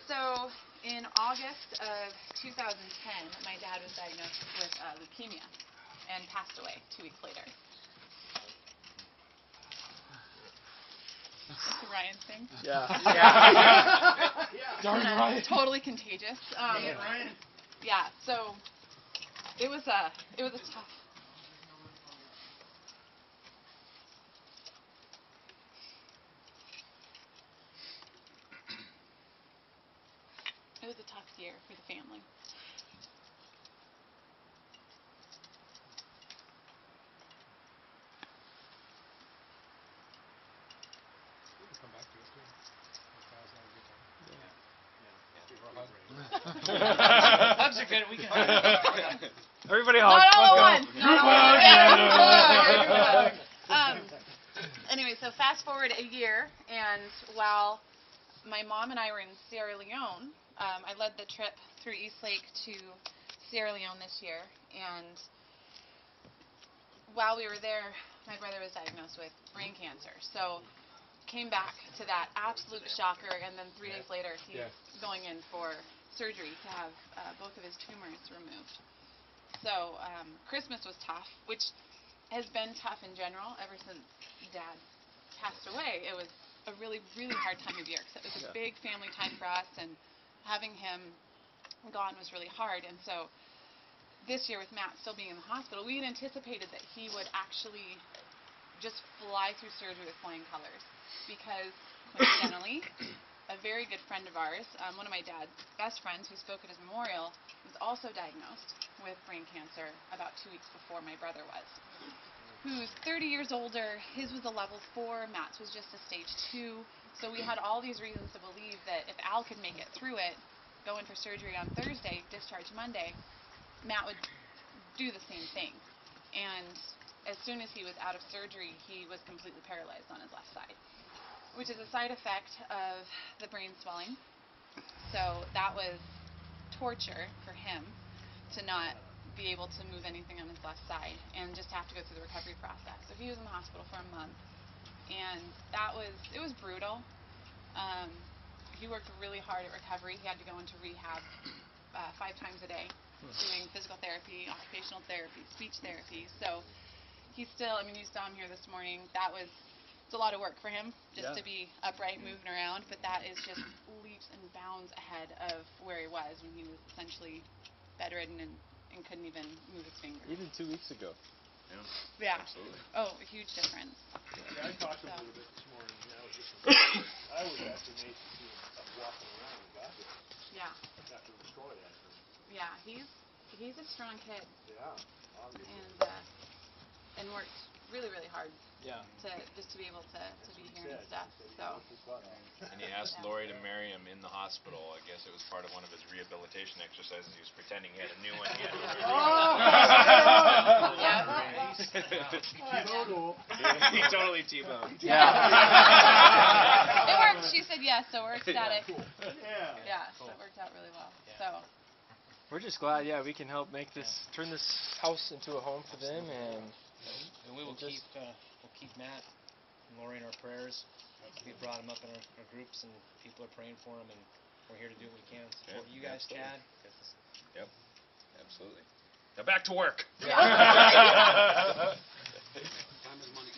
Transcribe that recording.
So in August of 2010, my dad was diagnosed with leukemia and passed away 2 weeks later. That's a Ryan thing. Yeah. Darn Ryan. Totally contagious. Ryan. Yeah. So it was a tough. It was a tough year for the family. Come back to us too. Hugs are good. We can hug. Everybody hug. Not all Let's at go. once. Not all at once. Anyway, so fast forward a year, and while my mom and I were in Sierra Leone, I led the trip through East Lake to Sierra Leone this year, and while we were there, my brother was diagnosed with brain cancer. So came back to that absolute shocker, and then 3 days later he's going in for surgery to have both of his tumors removed. So Christmas was tough, which has been tough in general ever since Dad passed away. It was a really, really hard time of year because it was a big family time for us, and having him gone was really hard. And so this year with Matt still being in the hospital, we had anticipated that he would actually just fly through surgery with flying colors, because coincidentally, a very good friend of ours, one of my dad's best friends who spoke at his memorial, was also diagnosed with brain cancer about 2 weeks before my brother was, who's 30 years older. His was a level 4, Matt's was just a stage 2. So we had all these reasons to believe that if Al could make it through it, go in for surgery on Thursday, discharge Monday, Matt would do the same thing. And as soon as he was out of surgery, he was completely paralyzed on his left side, which is a side effect of the brain swelling. So that was torture for him to not be able to move anything on his left side and just have to go through the recovery process. So he was in the hospital for a month, and it was brutal. He worked really hard at recovery. He had to go into rehab 5 times a day, doing physical therapy, occupational therapy, speech therapy. So he's still, you saw him here this morning. It's a lot of work for him just to be upright, moving around, but that is just leaps and bounds ahead of where he was when he was essentially bedridden and couldn't even move his finger. Even 2 weeks ago. Yeah. Absolutely. Oh, a huge difference. Yeah, I talked to him a little bit this morning. I was actually amazed to see him walking around when he got here. Yeah. After the story, actually. Yeah, he's a strong kid. Yeah. And worked really, really hard. Yeah. To be able to be here and stuff. So. And he asked Lori to marry him in the hospital. I guess it was part of one of his rehabilitation exercises. He was pretending he had a new one. He totally T-boned. Yeah. It worked. She said yes, so we're ecstatic. Yeah. So it worked out really well. So. We're just glad, we can help turn this house into a home for them, and we will keep Matt and Lori in our prayers. We brought him up in our groups, and people are praying for him, and we're here to do what we can. Support you guys, Dad. Yep, absolutely. Now back to work. Yeah. Time is money.